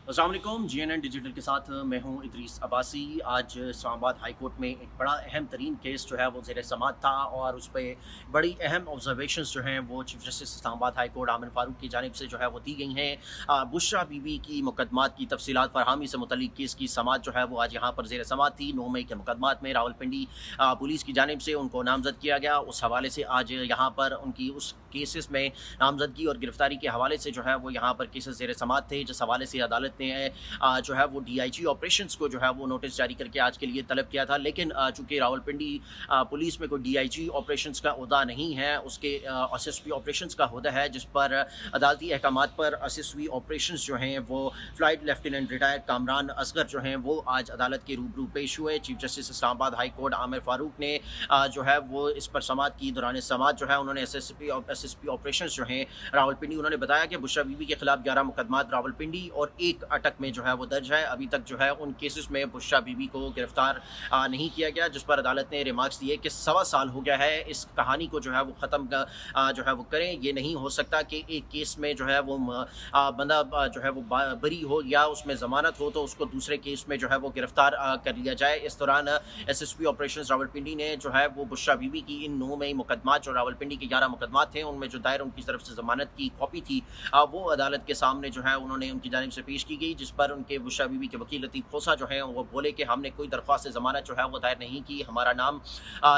अस्सलाम वालेकुम। GNN digital के साथ मैं हूं इदरीस अब्बासी। आज इस्लामाबाद हाई कोर्ट में एक बड़ा अहम तरीन केस जो है वो ज़ेर समाअत था और उस पर बड़ी अहम ऑब्जर्वेशंस जो हैं वो chief justice Islamabad high court Aamir Farooq की जानिब से जो है वो दी गई हैं। बुशरा बीबी की मुकदमात की तफसीलात फरहमी से मुतल्लिक केस की समाअत जो है वो आज यहाँ पर ज़ेर समाअत थी। 9 मई के मुकदमात में रावलपिंडी पुलिस की जानिब से उनको नामजद किया गया। उस हवाले से आज यहाँ पर उनकी उस केसेस में नामजदगी और गिरफ्तारी के हवाले से जो है वो यहाँ पर केसेस ज़ेर समाअत थे, जिस हवाले से अदालत ने जो है वो डीआईजी ऑपरेशंस को जो है वो नोटिस जारी करके आज के लिए तलब किया था। लेकिन चूंकि रावलपिंडी पुलिस में कोई डीआईजी ऑपरेशंस का ओहदा नहीं है, उसके एसएसपी ऑपरेशंस का ओहदा है, जिस पर अदालती अहकामात पर एसएसपी ऑपरेशंस जो हैं वो flight lieutenant retired Kamran Asghar जो हैं वो आज अदालत के रूबरू पेश हुए। Chief justice Islamabad high court Aamir Farooq ने जो है वो इस पर समाअत की। दौरान समाअत जो है उन्होंने एसएसपी ऑपरेशंस जो हैं रावलपिंडी, उन्होंने बताया कि बुशरा बीबी के खिलाफ 11 मुकदमात रावलपिंडी और एक अटक में जो है वो दर्ज है। अभी तक जो है उन केसेस में बुशरा बीबी को गिरफ्तार नहीं किया गया, जिस पर अदालत ने रिमार्क्स दिए कि 1.25 साल हो गया है, इस कहानी को जो है वो ख़त्म जो है वो करें। ये नहीं हो सकता कि एक केस में जो है वो बंदा जो है वो बरी हो या उसमें ज़मानत हो तो उसको दूसरे केस में जो है वो गिरफ्तार कर लिया जाए। इस दौरान एसएसपी ऑपरेशंस रावलपिंडी ने जो है वो बुशरा बीबी की इन 9 मई मुकदमात जो रावलपिंडी के 11 मुकदमात थे उनमें जो दायर उनकी तरफ से ज़मानत की कॉपी थी वो अदालत के सामने जो है उन्होंने उनकी जानिब से पेश की गई, जिस पर उनके बुशरा बीबी के वकील लतीफ़ खोसा जो है वो बोले कि हमने कोई दरख्वास्त ज़मानत जो है वो दायर नहीं की, हमारा नाम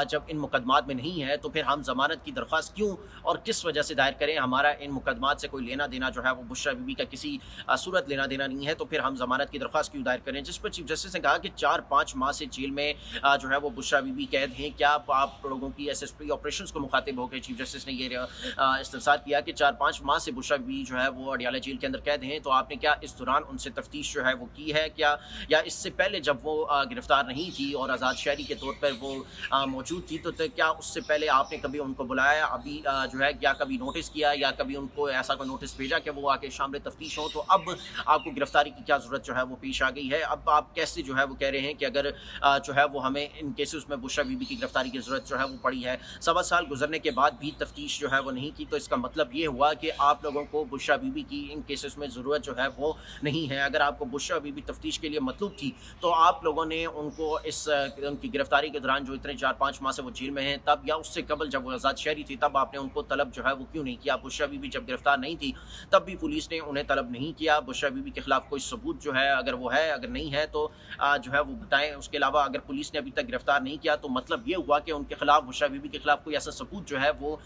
जब इन मुकदमात में नहीं है तो फिर हम ज़मानत की दरख्वास्त क्यों और किस वजह से दायर करें, हमारा इन मुकदमात से कोई लेना देना जो है वो बुशरा बीबी का किसी सूरत लेना देना नहीं है, तो फिर हम ज़मानत की दरख्वास्त क्यों दायर करें। जिस पर चीफ जस्टिस ने कहा कि 4-5 माह से जेल में जो है वो बुशरा बीबी कैद हैं। क्या आप लोगों की एसएसपी ऑपरेशंस को मुखातिब होकर चीफ जस्टिस ने ये इस्तफसार किया कि 4-5 माह से बुशरा बीबी जो है वो अडियाला जेल के अंदर कैद हैं, तो आपने क्या इस दौरान उनसे तफ्तीश जो है वो की है क्या, या इससे पहले जब वो गिरफ्तार नहीं थी और आज़ाद शहरी के तौर पर वो मौजूद थी तो क्या उससे पहले आपने कभी उनको बुलाया, अभी जो है क्या कभी नोटिस किया या कभी उनको ऐसा कोई नोटिस भेजा कि वो आके शामिल तफ्तीश हो, तो अब आपको गिरफ्तारी की क्या ज़रूरत जो है वो पेश आ गई है। अब आप कैसे जो है वो कह रहे हैं कि अगर जो है वो हमें इन केसेस में बुशरा बीबी की गिरफ्तारी की ज़रूरत जो है वो पड़ी है, 1.25 साल गुजरने के बाद भी तफ्तीश जो है वो नहीं की, तो इसका मतलब ये हुआ कि आप लोगों को बुशरा बीबी की इन केसेस में ज़रूरत जो है वो नहीं है। अगर आपको बुशरा बीबी तफ्तीश के लिए मतलब थी तो आप लोगों ने उनको इस उनकी गिरफ्तारी के दौरान जो इतने 4-5 माह से वो जेल में हैं तब या उससे कबल जब वो आज़ाद शहरी थी तब आपने उनको तलब जो है वो क्यों नहीं किया। बुशरा बीबी जब गिरफ्तार नहीं थी तब भी पुलिस ने उन्हें तलब नहीं किया। बुशरा बीबी के खिलाफ कोई सबूत जो है अगर वो है, अगर नहीं है तो जो है वो बताएं। उसके अलावा अगर पुलिस ने अभी तक गिरफ्तार नहीं किया तो मतलब ये हुआ कि उनके खिलाफ, बुशरा बीबी के खिलाफ कोई ऐसा सबूत जो है वो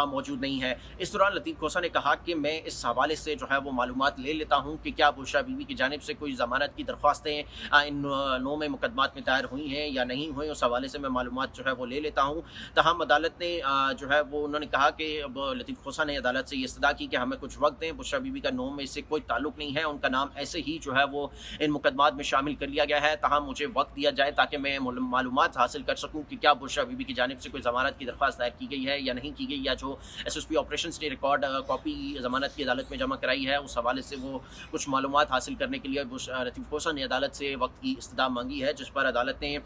मौजूद नहीं है। इस दौरान लतीफ़ खोसा ने कहा कि मैं इस हवाले से जो है वो मालूमात ले लेता हूँ कि क्या बुशरा बीबी की जानिब से कोई ज़मानत की दरख्वास्तें इन 9 में मुकदमात में दायर हुई हैं या नहीं हुई, उस हवाले से मैं मालूमात जो है वो ले लेता हूँ। तहम अदालत ने जो है वो उन्होंने कहा कि लतीफ़ खोसा ने अदालत से ये इस्तदा की कि हमें कुछ वक्त दें, बुशरा बीबी का 9 में इससे कोई ताल्लुक नहीं है, उनका नाम ऐसे ही जो है वो इन मुकदमात में शामिल कर लिया गया है, तहम मुझे वक्त दिया जाए ताकि मैं मालूमात हासिल कर सकूँ कि क्या बुशरा बीबी की जानिब से कोई ज़मानत की दरख्वास्त दायर की गई है या नहीं की गई, या जो एसएसपी ऑपरेशंस ने रिकॉर्ड कॉपी ज़मानत की अदालत में जमा कराई है उस हवाले से वो कुछ मालूमात हासिल करने के लिए लतीफ़ खोसा ने अदालत से वक्त की इस्तदा मांगी है, जिस पर अदालत ने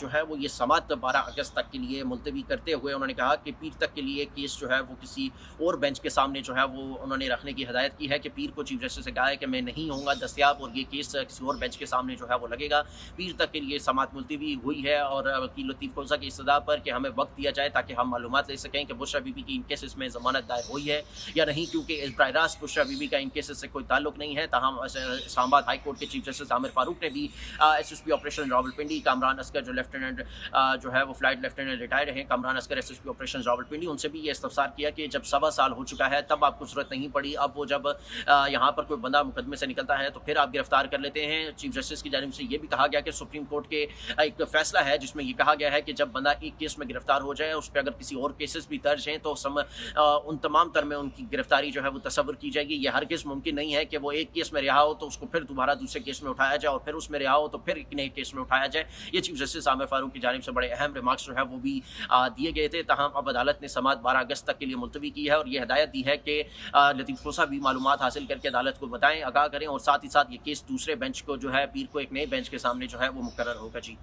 जो है वो ये समाअत 12 अगस्त तक के लिए मुलतवी करते हुए उन्होंने कहा कि पीर तक के लिए केस जो है वो किसी और बेंच के सामने जो है वो उन्होंने रखने की हिदायत की है कि पीर को चीफ जस्टिस से कहा है कि मैं नहीं होऊंगा दस्तियाब और ये केस किसी और बेंच के सामने जो है वो लगेगा। पीर तक के लिए समाअत मुलतवी हुई है और वकील लतीफ़ खोसा की इस्तदा पर कि हमें वक्त दिया जाए ताकि हम मालूमात ले सकें कि बुशरा बीबी की इन केसेस में ज़मानत दायर हुई है या नहीं, क्योंकि इस बराह रास्त बुशरा बीबी का इन केसेस से कोई ताल्लुक नहीं है। तहम इस्लामाबाद हाई कोर्ट के चीफ जस्टिस आमिर फारूक ने भी एसएसपी ऑपरेशन रावलपिंडी कामरान असगर जो लेफ्टिनेंट जो है वो फ्लाइट लेफ्टिनेंट रिटायर्ड हैं कामरान असगर एसएसपी ऑपरेशन रावलपिंडी, उनसे भी ये इस्तफसार किया कि जब 1.25 साल हो चुका है तब आपको ज़रूरत नहीं पड़ी, अब वो जब यहाँ पर कोई बंदा मुकदमे से निकलता है तो फिर आप गिरफ्तार कर लेते हैं। चीफ जस्टिस की जानिब से ये भी कहा गया कि सुप्रीम कोर्ट के एक फैसला है जिसमें ये कहा गया है कि जब बंदा एक केस में गिरफ्तार हो जाए उस पर अगर किसी और केसेस भी दर्ज हैं तो उन तमाम तर में उनकी गिरफ्तारी जो है वो तस्वुर की जाएगी। ये हरगिज़ मुमकिन नहीं है कि वो एक केस में रिहा हो तो उसको फिर दोबारा दूसरे केस में उठाया जाए और फिर उसमें रिहा हो तो फिर एक नए केस में उठाया जाए। ये चीफ जस्टिस आमिर फारूक की जानिब से बड़े अहम रिमार्क्स जो है वो भी दिए गए थे। तहम अब अदालत ने समाअत 12 अगस्त तक के लिए मुलतवी की है और ये हिदायत दी है कि लतीफ़ खोसा भी मालूमात हासिल करके अदालत को बताएं, आगाह करें और साथ ही साथ ये केस दूसरे बेंच को जो है पीर को एक नए बेंच के सामने जो है वो मुकर्रर होगा। जी।